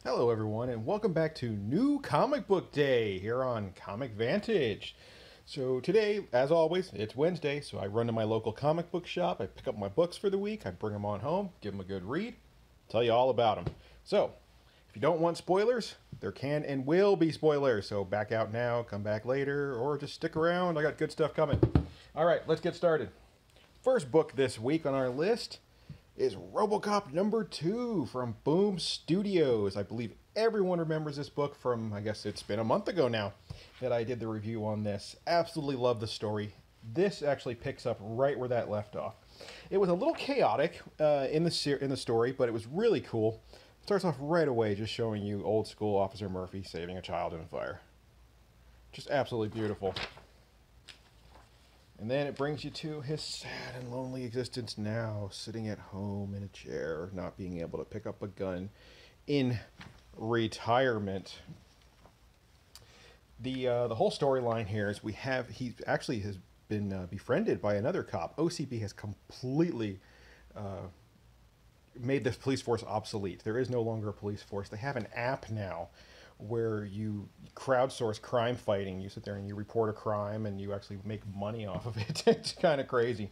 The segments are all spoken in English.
Hello, everyone, and welcome back to New Comic Book Day here on Comic Vantage. So today, as always, it's Wednesday, so I run to my local comic book shop, I pick up my books for the week, I bring them on home, give them a good read, tell you all about them. So, if you don't want spoilers, there can and will be spoilers, so back out now, come back later, or just stick around, I got good stuff coming. Alright, let's get started. First book this week on our list is Robo Cop #2 from Boom Studios. I believe everyone remembers this book from, I guess it's been a month ago now that I did the review on this. Absolutely love the story. This actually picks up right where that left off. It was a little chaotic in the story, but it was really cool. It starts off right away just showing you old school Officer Murphy saving a child in a fire. Just absolutely beautiful. And then it brings you to his sad and lonely existence now, sitting at home in a chair, not being able to pick up a gun in retirement. The whole storyline here is he actually has been befriended by another cop. OCP has completely made this police force obsolete. There is no longer a police force. They have an app now where you crowdsource crime fighting. You sit there and you report a crime and you actually make money off of it. It's kind of crazy.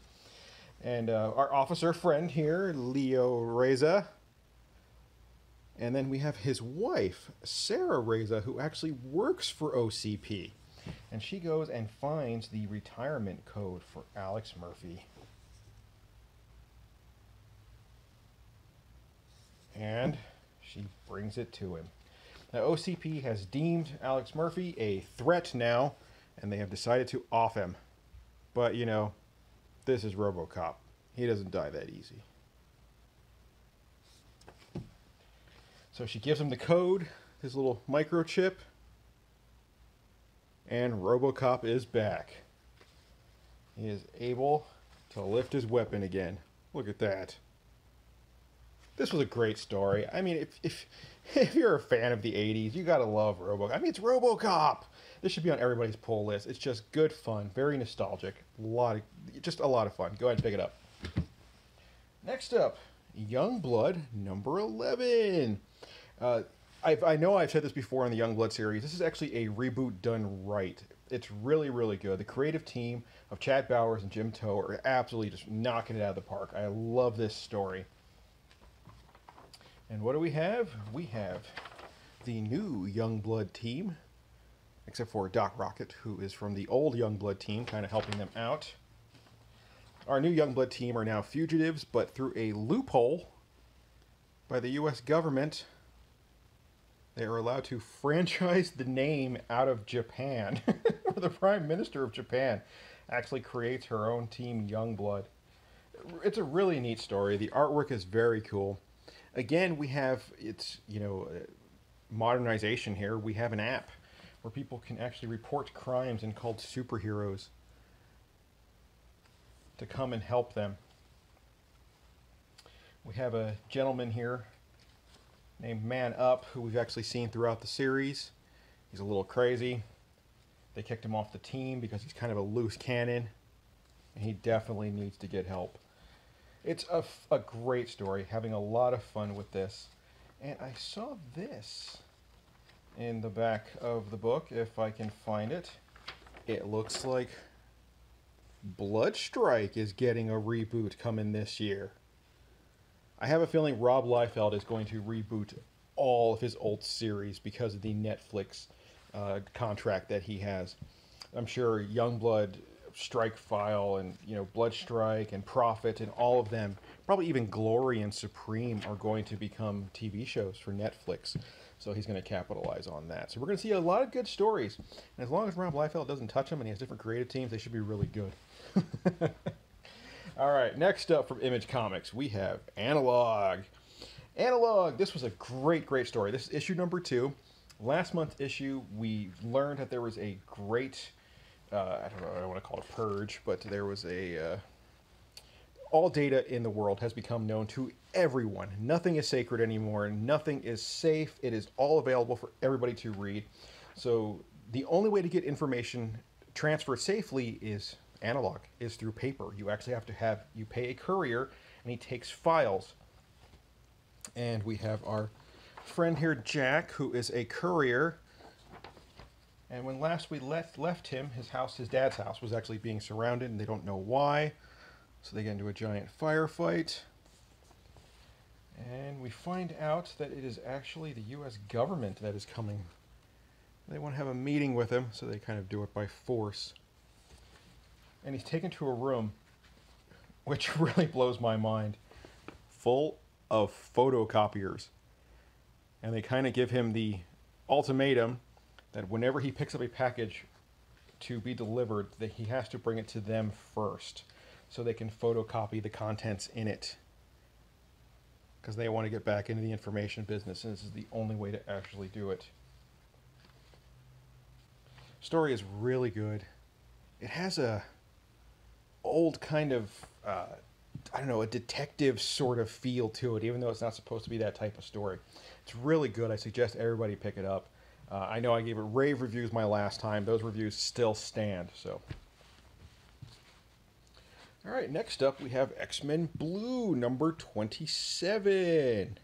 And our officer friend here, Leo Reza. And then we have his wife, Sarah Reza, who actually works for OCP. And she goes and finds the retirement code for Alex Murphy. And she brings it to him. Now, OCP has deemed Alex Murphy a threat now, and they have decided to off him. But, you know, this is Robo Cop. He doesn't die that easy. So she gives him the code, his little microchip, and Robo Cop is back. He is able to lift his weapon again. Look at that. This was a great story. I mean, if you're a fan of the 80s, you gotta love Robo. I mean, it's Robo Cop. This should be on everybody's pull list. It's just good fun, very nostalgic, just a lot of fun. Go ahead and pick it up. Next up, Youngblood #11. I know I've said this before in the Youngblood series. This is actually a reboot done right. It's really, really good. The creative team of Chad Bowers and Jim Toe are absolutely just knocking it out of the park. I love this story. And what do we have? We have the new Youngblood team, except for Doc Rocket, who is from the old Youngblood team, kind of helping them out. Our new Youngblood team are now fugitives, but through a loophole by the U.S. government, they are allowed to franchise the name out of Japan. The Prime Minister of Japan actually creates her own team, Youngblood. It's a really neat story. The artwork is very cool. Again, we have modernization here. We have an app where people can actually report crimes and called superheroes to come and help them. We have a gentleman here named Man Up who we've actually seen throughout the series. He's a little crazy. They kicked him off the team because he's kind of a loose cannon, and he definitely needs to get help. It's a great story, having a lot of fun with this. And I saw this in the back of the book, if I can find it. It looks like Bloodstrike is getting a reboot coming this year. I have a feeling Rob Liefeld is going to reboot all of his old series because of the Netflix contract that he has. I'm sure Youngblood, Strike File, and Bloodstrike and Prophet and all of them, probably even Glory and Supreme, are going to become TV shows for Netflix. So he's going to capitalize on that. So we're going to see a lot of good stories. And as long as Rob Liefeld doesn't touch them and he has different creative teams, they should be really good. All right, next up from Image Comics, we have Analog. Analog, this was a great story. This is issue #2. Last month's issue, we learned that there was a great, I don't want to call it a purge, but there was all data in the world has become known to everyone. Nothing is sacred anymore. Nothing is safe. It is all available for everybody to read. So the only way to get information transferred safely is analog, is through paper. You actually have to you pay a courier, and he takes files. And we have our friend here, Jack, who is a courier. And when last we left him, his dad's house, was actually being surrounded, and they don't know why. So they get into a giant firefight. And we find out that it is actually the U.S. government that is coming. They want to have a meeting with him, so they kind of do it by force. And he's taken to a room, which really blows my mind, full of photocopiers. And they kind of give him the ultimatum that whenever he picks up a package to be delivered, that he has to bring it to them first, so they can photocopy the contents in it. Because they want to get back into the information business, and this is the only way to actually do it. Story is really good. It has a old kind of, I don't know, a detective sort of feel to it, even though it's not supposed to be that type of story. It's really good. I suggest everybody pick it up. I know I gave it rave reviews my last time. Those reviews still stand, so. All right, next up we have X-Men Blue, number 27.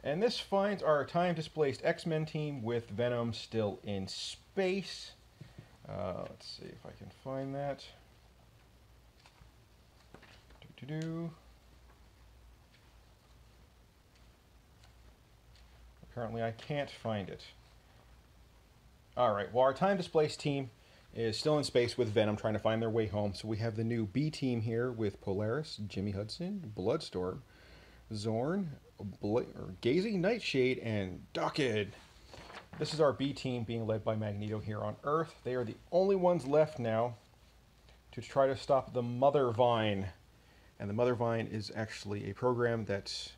And this finds our time-displaced X-Men team with Venom still in space. Let's see if I can find that. Apparently I can't find it. Alright, well, our time-displaced team is still in space with Venom trying to find their way home. So we have the new B team here with Polaris, Jimmy Hudson, Bloodstorm, Zorn, Gazing Nightshade, and Docked. This is our B team being led by Magneto here on Earth. They are the only ones left now to try to stop the Mother Vine. And the Mother Vine is actually a program that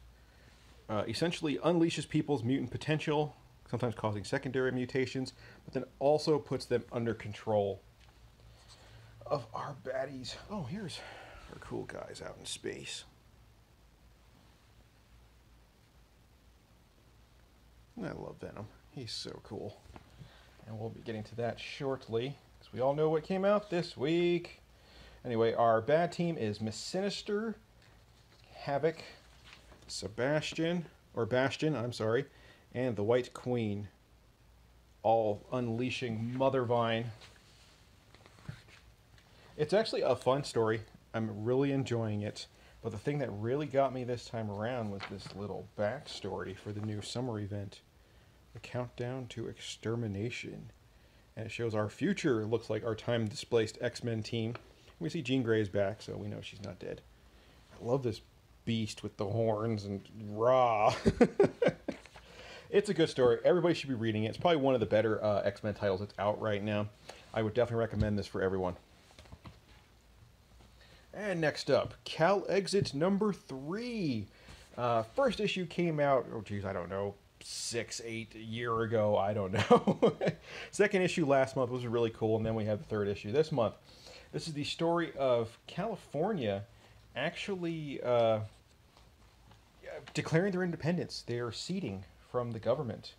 essentially unleashes people's mutant potential, sometimes causing secondary mutations, but then also puts them under control of our baddies. Oh, here's our cool guys out in space. I love Venom. He's so cool. And we'll be getting to that shortly, because we all know what came out this week. Anyway, our bad team is Miss Sinister, Havoc, Bastion, I'm sorry, and the White Queen, all unleashing Mother Vine. It's actually a fun story. I'm really enjoying it. But the thing that really got me this time around was this little backstory for the new summer event. The Countdown to Extermination. And it shows our future. It looks like our time-displaced X-Men team. We see Jean Grey is back, so we know she's not dead. I love this beast with the horns and rah. It's a good story. Everybody should be reading it. It's probably one of the better X-Men titles that's out right now. I would definitely recommend this for everyone. And next up, Cal Exit number 3. First issue came out, oh geez, I don't know, 6-8 year ago, I don't know. Second issue last month was really cool, and then we have the third issue this month. This is the story of California actually declaring their independence. They are seceding from the government.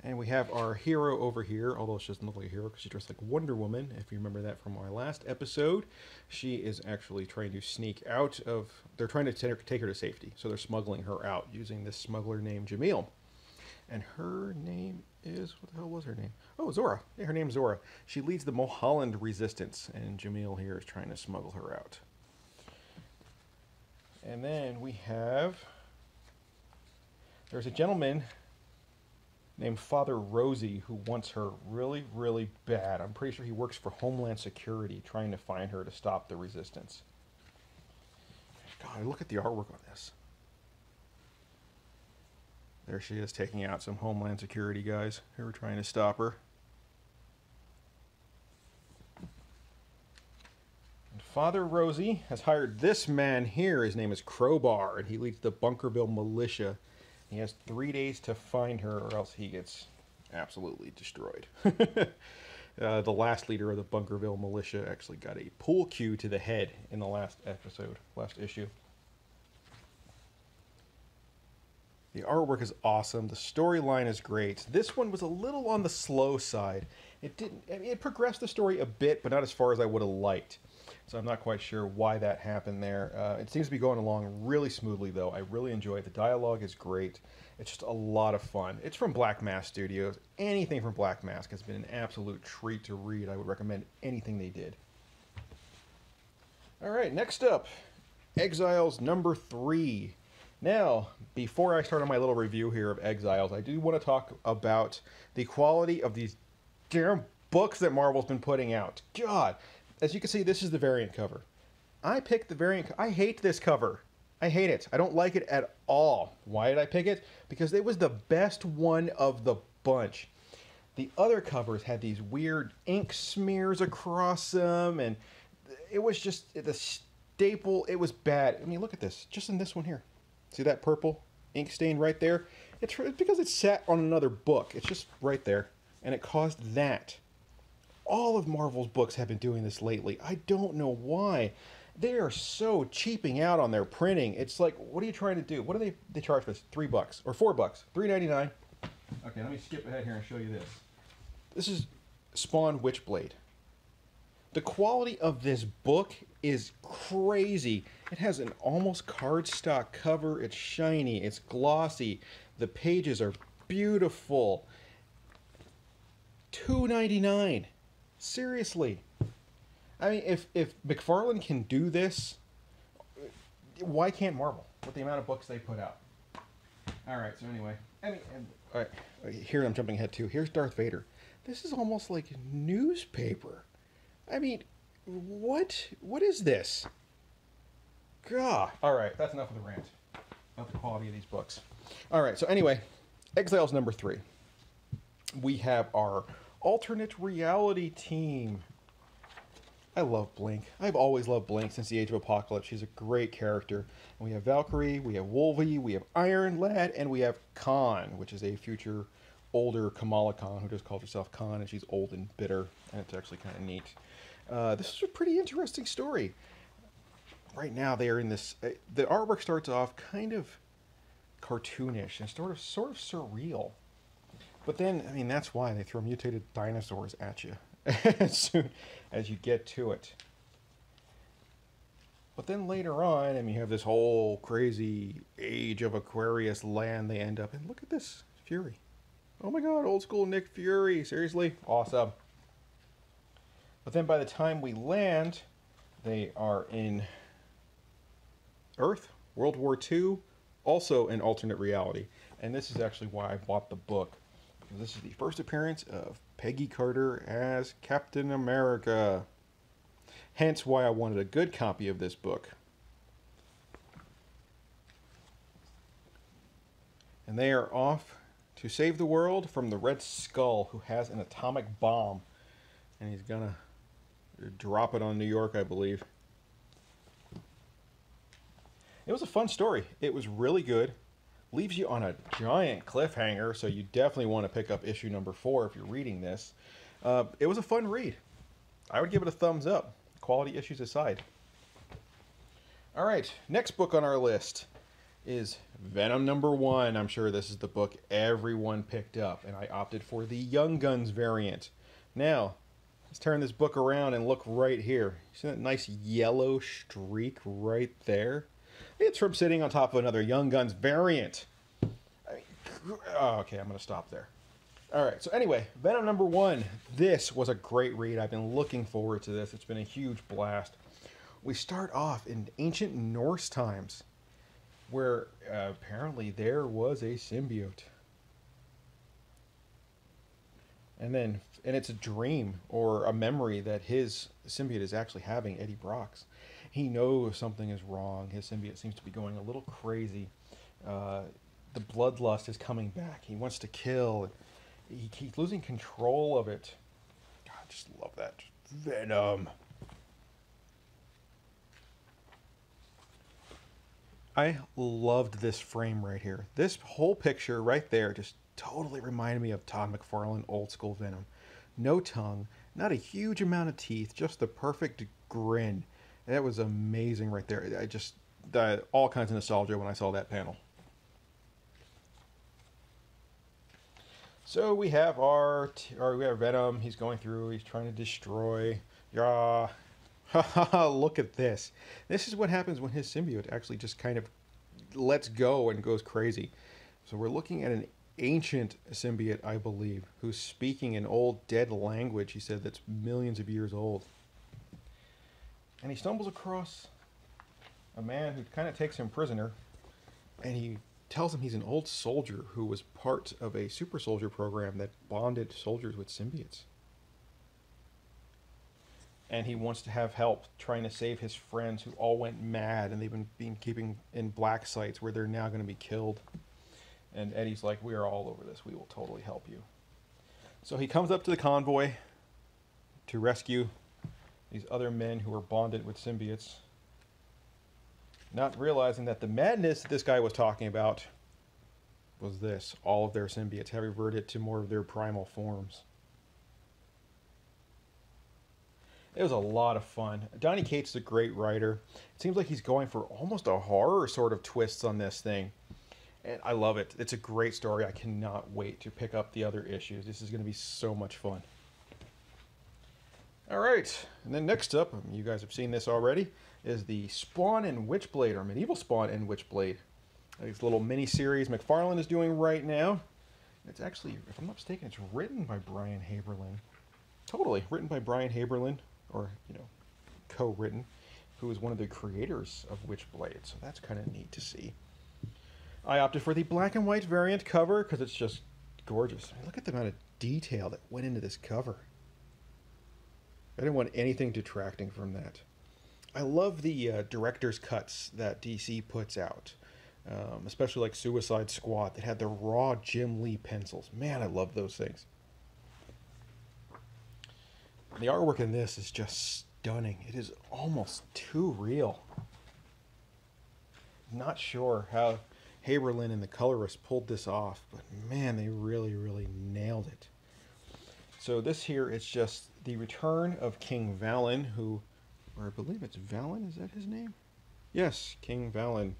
And we have our hero over here, although she doesn't look like a hero because she's dressed like Wonder Woman, if you remember that from our last episode. She is actually trying to sneak out of... They're trying to take her to safety, so they're smuggling her out using this smuggler named Jamil. And her name is... What the hell was her name? Oh, Zora. Yeah, her name's Zora. She leads the Mulholland Resistance, and Jamil here is trying to smuggle her out. And then we have... There's a gentleman named Father Rosie who wants her really, really bad. I'm pretty sure he works for Homeland Security trying to find her to stop the resistance. God, look at the artwork on this. There she is taking out some Homeland Security guys who are trying to stop her. And Father Rosie has hired this man here. His name is Crowbar, and he leads the Bunkerville Militia. He has 3 days to find her, or else he gets absolutely destroyed. The last leader of the Bunkerville Militia actually got a pool cue to the head in the last issue. The artwork is awesome. The storyline is great. This one was a little on the slow side. It didn't. I mean, it progressed the story a bit, but not as far as I would have liked. So I'm not quite sure why that happened there. It seems to be going along really smoothly, though. I really enjoy it. The dialogue is great. It's just a lot of fun. It's from Black Mask Studios. Anything from Black Mask has been an absolute treat to read. I would recommend anything they did. All right, next up, Exiles number 3. Now, before I start on my little review here of Exiles, I do want to talk about the quality of these damn books that Marvel's been putting out. God, as you can see, this is the variant cover. I picked the variant. I hate this cover. I hate it. I don't like it at all. Why did I pick it? Because it was the best one of the bunch. The other covers had these weird ink smears across them, and it was just the staple. It was bad. I mean, look at this. Just in this one here. See that purple ink stain right there? It's because it sat on another book. It's just right there, and it caused that. All of Marvel's books have been doing this lately. I don't know why. They are so cheaping out on their printing. It's like, what are you trying to do? What do they charge for this? $3 or $4, $3.99. Okay, let me skip ahead here and show you this. This is Spawn Witchblade. The quality of this book is crazy. It has an almost cardstock cover. It's shiny. It's glossy. The pages are beautiful. $2.99. Seriously. I mean, if McFarlane can do this, why can't Marvel with the amount of books they put out? All right, so anyway. All right, here I'm jumping ahead too. Here's Darth Vader. This is almost like newspaper. I mean, what is this? God. All right, that's enough of the rant about the quality of these books. All right, so anyway, Exiles number 3. We have our alternate reality team. I love Blink. I've always loved Blink since the Age of Apocalypse. She's a great character. And we have Valkyrie, we have Wolvie, we have Iron Lad, and we have Khan, which is a future older Kamala Khan who just calls herself Khan, and she's old and bitter, and it's actually kind of neat. This is a pretty interesting story. Right now they are in this... the artwork starts off kind of cartoonish and sort of surreal. But then, I mean, that's why they throw mutated dinosaurs at you as soon as you get to it. But then later on, I mean, you have this whole crazy Age of Aquarius land they end up in. Look at this, Fury. Oh my god, old school Nick Fury. Seriously? Awesome. But then by the time we land, they are in Earth, World War II, also an alternate reality. And this is actually why I bought the book. This is the first appearance of Peggy Carter as Captain America. Hence why I wanted a good copy of this book. And they are off to save the world from the Red Skull, who has an atomic bomb. And he's gonna drop it on New York, I believe. It was a fun story. It was really good. Leaves you on a giant cliffhanger, so you definitely want to pick up issue number 4 if you're reading this. It was a fun read. I would give it a thumbs up, quality issues aside. All right, next book on our list is Venom number 1. I'm sure this is the book everyone picked up, and I opted for the Young Guns variant. Now, let's turn this book around and look right here. See that nice yellow streak right there? It's from sitting on top of another Young Guns variant. Okay, I'm going to stop there. All right, so anyway, Venom number 1. This was a great read. I've been looking forward to this. It's been a huge blast. We start off in ancient Norse times, where apparently there was a symbiote. And it's a dream or a memory that his symbiote is actually having, Eddie Brock's. He knows something is wrong. His symbiote seems to be going a little crazy. The bloodlust is coming back. He wants to kill. He's losing control of it. God, I just love that. Venom. I loved this frame right here. This whole picture right there just totally reminded me of Todd McFarlane old school Venom. No tongue, not a huge amount of teeth, just the perfect grin. That was amazing right there. I just all kinds of nostalgia when I saw that panel. So we have we have Venom. He's going through. He's trying to destroy. Yeah. Look at this. This is what happens when his symbiote actually just kind of lets go and goes crazy. So we're looking at an ancient symbiote, I believe, who's speaking an old dead language. He said that's millions of years old. And he stumbles across a man who kind of takes him prisoner, and he tells him he's an old soldier who was part of a super soldier program that bonded soldiers with symbiotes. And he wants to have help trying to save his friends who all went mad, and they've been keeping in black sites where they're now going to be killed. And Eddie's like, we are all over this. We will totally help you. So he comes up to the convoy to rescue these other men who are bonded with symbiotes, not realizing that the madness that this guy was talking about was this. All of their symbiotes have reverted to more of their primal forms. It was a lot of fun. Donny Cates is a great writer. It seems like he's going for almost a horror sort of twists on this thing. And I love it. It's a great story. I cannot wait to pick up the other issues. This is going to be so much fun. All right. And then next up, you guys have seen this already, is the Spawn and Witchblade, or Medieval Spawn and Witchblade. This little mini-series McFarlane is doing right now. It's actually, if I'm not mistaken, it's written by Brian Haberlin. Totally. Written by Brian Haberlin, or, co-written, who is one of the creators of Witchblade. So that's kind of neat to see. I opted for the black and white variant cover because it's just gorgeous. I mean, look at the amount of detail that went into this cover. I didn't want anything detracting from that. I love the director's cuts that DC puts out, especially like Suicide Squad that had the raw Jim Lee pencils. Man, I love those things. The artwork in this is just stunning. It is almost too real. Not sure how Haberlin and the colorist pulled this off, but man, they really, really nailed it. So this here is just the return of King Valen, who, or I believe it's Valen, is that his name? Yes, King Valen,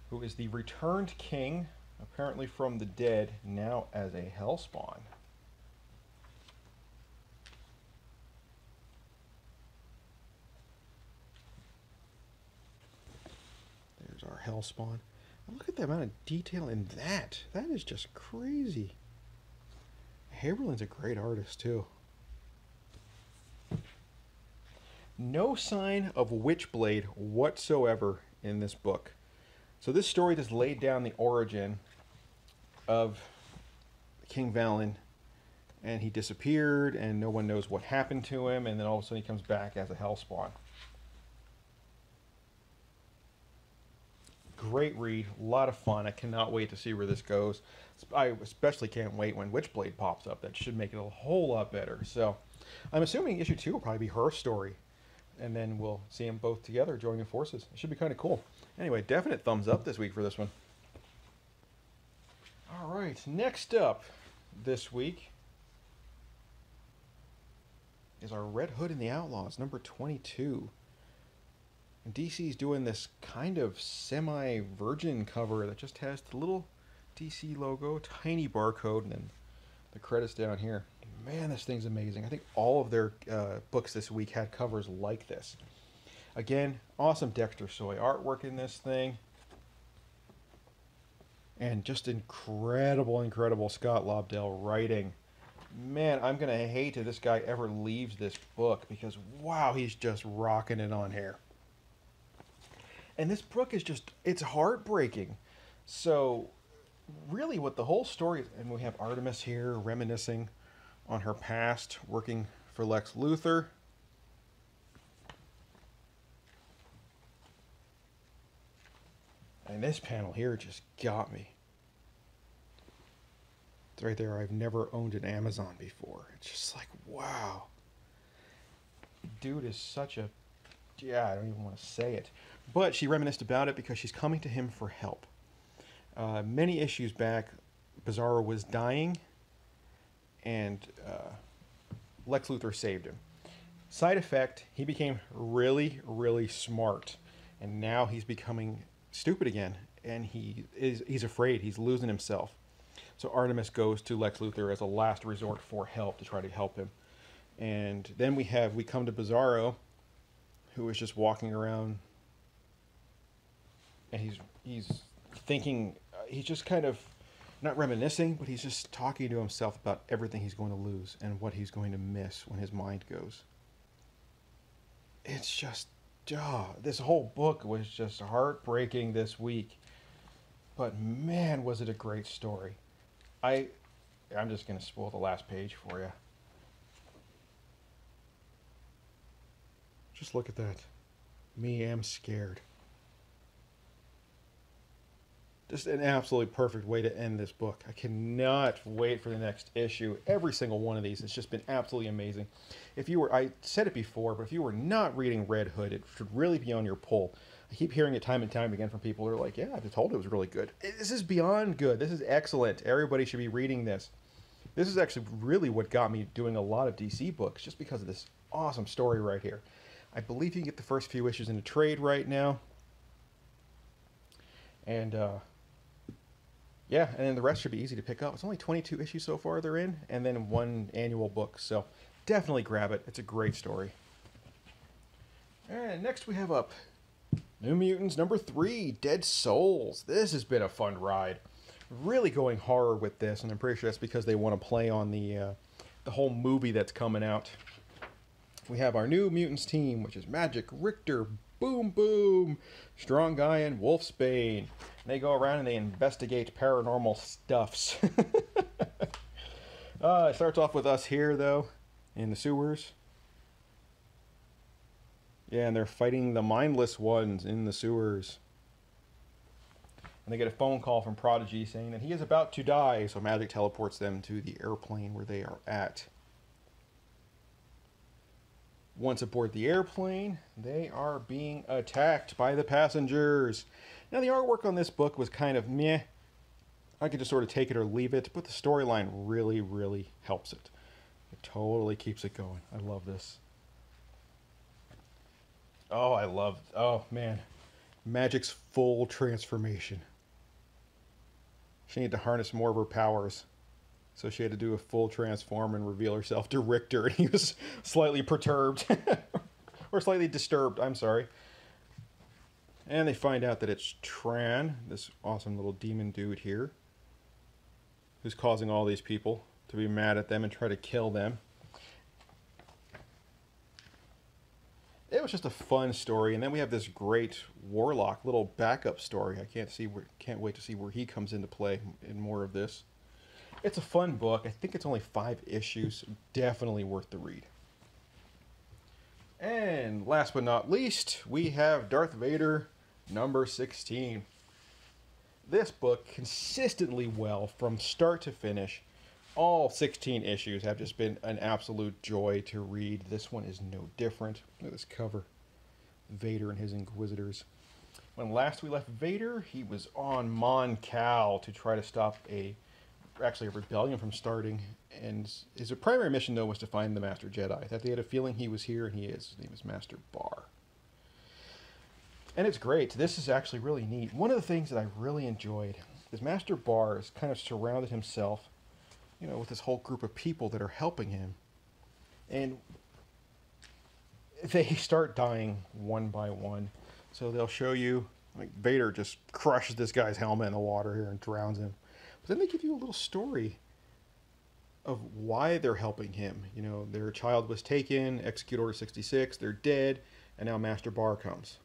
who is the returned king, apparently from the dead, now as a Hellspawn. There's our Hellspawn. Look at the amount of detail in that. That is just crazy. Haberlin's a great artist, too. No sign of Witchblade whatsoever in this book. So this story just laid down the origin of King Valen, and he disappeared, and no one knows what happened to him, and then all of a sudden he comes back as a Hellspawn. Great read, a lot of fun. I cannot wait to see where this goes. I especially can't wait when Witchblade pops up. That should make it a whole lot better. So I'm assuming issue 2 will probably be her story, and then we'll see them both together joining forces. It should be kind of cool. Anyway, definite thumbs up this week for this one. All right, next up this week is our Red Hood and the Outlaws, number 22. DC's doing this kind of semi-virgin cover that just has the little DC logo, tiny barcode, and then the credits down here. Man, this thing's amazing. I think all of their books this week had covers like this. Again, awesome Dexter Soy artwork in this thing. And just incredible, incredible Scott Lobdell writing. Man, I'm going to hate if this guy ever leaves this book because, wow, he's just rocking it on here. And this book is just, it's heartbreaking. So, really what the whole story is, and we have Artemis here reminiscing on her past, working for Lex Luthor. And this panel here just got me. It's right there, I've never owned an Amazon before. It's just like, wow. Dude is such a, yeah, I don't even want to say it. But she reminisced about it because she's coming to him for help. Many issues back, Bizarro was dying, and Lex Luthor saved him. Side effect, he became really, really smart, and now he's becoming stupid again, and he's afraid, he's losing himself. So Artemis goes to Lex Luthor as a last resort for help to try to help him. And then we come to Bizarro, who is just walking around, and he's thinking, he's just kind of not reminiscing, but he's just talking to himself about everything he's going to lose and what he's going to miss when his mind goes. It's just, this whole book was just heartbreaking this week. But man, was it a great story. I'm just going to spoil the last page for you. Just look at that. Me am scared. Just an absolutely perfect way to end this book. I cannot wait for the next issue. Every single one of these has just been absolutely amazing. I said it before, but if you were not reading Red Hood, it should really be on your pull. I keep hearing it time and time again from people who are like, yeah, I've been told it was really good. This is beyond good. This is excellent. Everybody should be reading this. This is actually really what got me doing a lot of DC books, just because of this awesome story right here. I believe you can get the first few issues in a trade right now. And, yeah, and then the rest should be easy to pick up. It's only 22 issues so far they're in, and then one annual book. So definitely grab it. It's a great story. And next we have up New Mutants number 3, Dead Souls. This has been a fun ride. Really going horror with this, and I'm pretty sure that's because they want to play on the whole movie that's coming out. We have our New Mutants team, which is Magic, Richter, Boom Boom, Strong Guy, and Wolfsbane. And they go around and they investigate paranormal stuffs. It starts off with us here, though, in the sewers. Yeah, and they're fighting the mindless ones in the sewers. And they get a phone call from Prodigy saying that he is about to die, so Magic teleports them to the airplane where they are at. Once aboard the airplane, they are being attacked by the passengers. Now, the artwork on this book was kind of meh. I could just sort of take it or leave it, but the storyline really, really helps it. It totally keeps it going. I love this. Oh, man. Magic's full transformation. She needed to harness more of her powers. So she had to do a full transform and reveal herself to Richter, and he was slightly perturbed. Or slightly disturbed, I'm sorry. And they find out that it's Tran, this awesome little demon dude here, who's causing all these people to be mad at them and try to kill them. It was just a fun story, and then we have this great Warlock little backup story. I can't wait to see where he comes into play in more of this. It's a fun book. I think it's only 5 issues. Definitely worth the read. And last but not least, we have Darth Vader number 16. This book consistently well from start to finish. All 16 issues have just been an absolute joy to read. This one is no different. Look at this cover. Vader and his Inquisitors. When last we left Vader, he was on Mon Cal to try to stop a rebellion from starting, and his primary mission, though, was to find the Master Jedi. That they had a feeling he was here, and he is. His name is Master Bar. And it's great. This is actually really neat. One of the things that I really enjoyed is Master Bar has kind of surrounded himself, with this whole group of people that are helping him. And they start dying one by one. So they'll show you, like, Vader just crushes this guy's helmet in the water here and drowns him. But then they give you a little story of why they're helping him. Their child was taken, Execute Order 66, they're dead, and now Master Bar comes.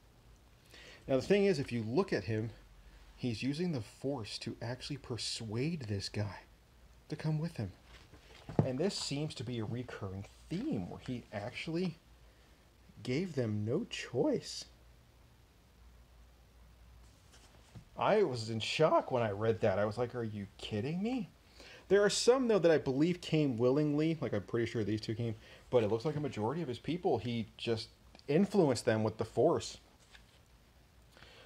Now the thing is, if you look at him, he's using the Force to actually persuade this guy to come with him. And this seems to be a recurring theme, where he actually gave them no choice. I was in shock when I read that. I was like, are you kidding me? There are some, though, that I believe came willingly. Like, I'm pretty sure these two came. But it looks like a majority of his people, he just influenced them with the Force.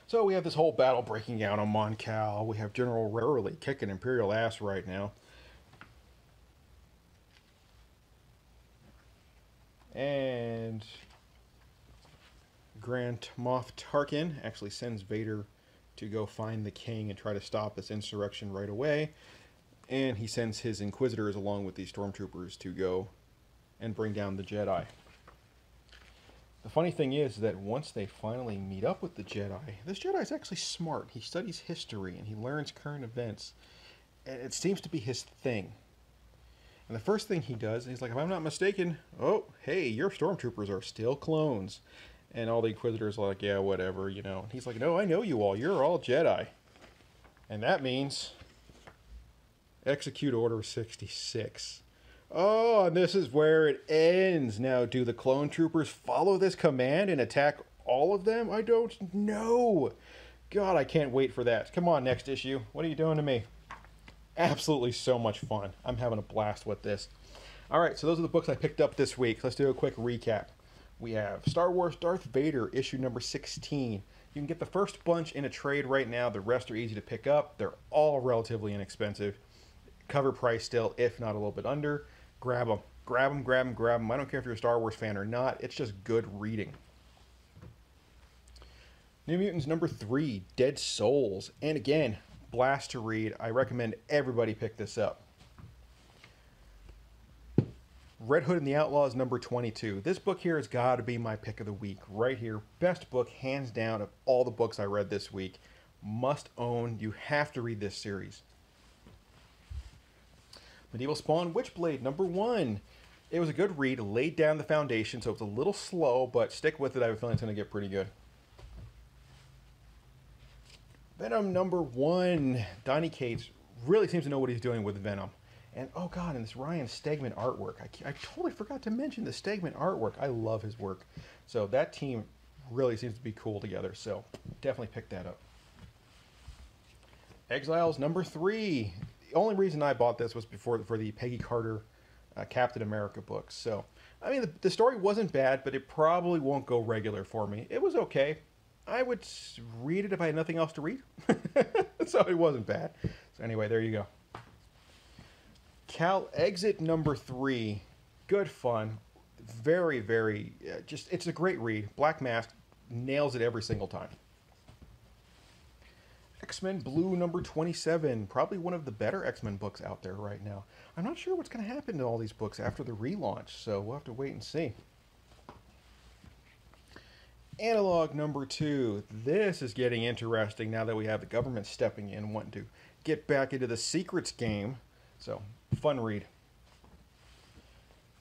So we have this whole battle breaking out on Mon Cal. We have General Rarely kicking Imperial ass right now. And Grand Moff Tarkin actually sends Vader to go find the king and try to stop this insurrection right away. and he sends his Inquisitors along with these stormtroopers to go and bring down the Jedi. The funny thing is that once they finally meet up with the Jedi, this Jedi is actually smart. He studies history and he learns current events, and it seems to be his thing. And the first thing he does, he's like, if I'm not mistaken, oh, hey, your stormtroopers are still clones. And all the Inquisitors are like, yeah, whatever, you know. And he's like, no, I know you all. You're all Jedi. And that means execute Order 66. Oh, and this is where it ends. Now, do the clone troopers follow this command and attack all of them? I don't know. God, I can't wait for that. Come on, next issue. What are you doing to me? Absolutely so much fun. I'm having a blast with this. All right, so those are the books I picked up this week. Let's do a quick recap. We have Star Wars Darth Vader, issue number 16. You can get the first bunch in a trade right now. The rest are easy to pick up. They're all relatively inexpensive. Cover price still, if not a little bit under. Grab them. Grab them, grab them, grab them. I don't care if you're a Star Wars fan or not. It's just good reading. New Mutants number 3, Dead Souls. And again, blast to read. I recommend everybody pick this up. Red Hood and the Outlaws number 22. This book here has got to be my pick of the week. Right here. Best book, hands down, of all the books I read this week. Must own. You have to read this series. Medieval Spawn Witchblade number 1. It was a good read. Laid down the foundation, so it's a little slow, but stick with it. I have a feeling it's going to get pretty good. Venom number 1. Donny Cates really seems to know what he's doing with Venom. And, oh god, and this Ryan Stegman artwork. I totally forgot to mention the Stegman artwork. I love his work. So that team really seems to be cool together. So definitely pick that up. Exiles number 3. The only reason I bought this was for the Peggy Carter Captain America books. So, I mean, the story wasn't bad, but it probably won't go regular for me. It was okay. I would read it if I had nothing else to read. So it wasn't bad. So anyway, there you go. Cal Exit number 3, good fun, very, very, it's a great read. Black Mask nails it every single time. X-Men Blue number 27, probably one of the better X-Men books out there right now. I'm not sure what's going to happen to all these books after the relaunch, so we'll have to wait and see. Analog number 2, this is getting interesting now that we have the government stepping in, wanting to get back into the secrets game. So, fun read.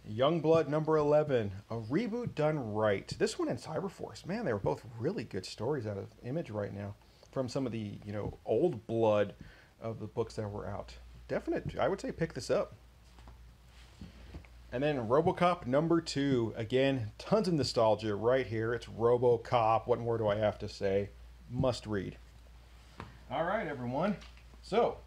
Youngblood number 11, a reboot done right. This one and Cyberforce, man, they were both really good stories out of Image right now. From some of the, old blood of the books that were out. Definite, I would say pick this up. And then Robo Cop number 2, again, tons of nostalgia right here. It's Robo Cop, what more do I have to say? Must read. All right, everyone. So,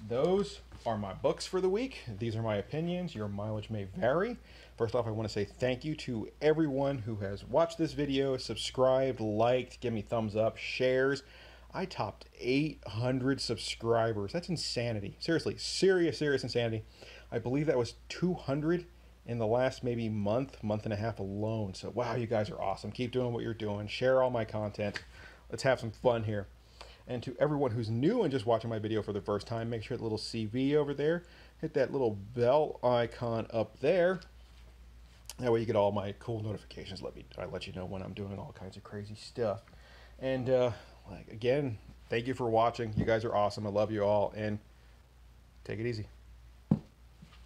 those are my books for the week. These are my opinions. Your mileage may vary. First off, I want to say thank you to everyone who has watched this video, subscribed, liked, give me thumbs up, shares. I topped 800 subscribers. That's insanity. Seriously, serious insanity. I believe that was 200 in the last maybe month and a half alone. So, wow, you guys are awesome. Keep doing what you're doing. Share all my content. Let's have some fun here. And to everyone who's new and just watching my video for the first time, make sure the little CV over there, hit that little bell icon up there. That way you get all my cool notifications. I let you know when I'm doing all kinds of crazy stuff. And again, thank you for watching. You guys are awesome. I love you all, and take it easy.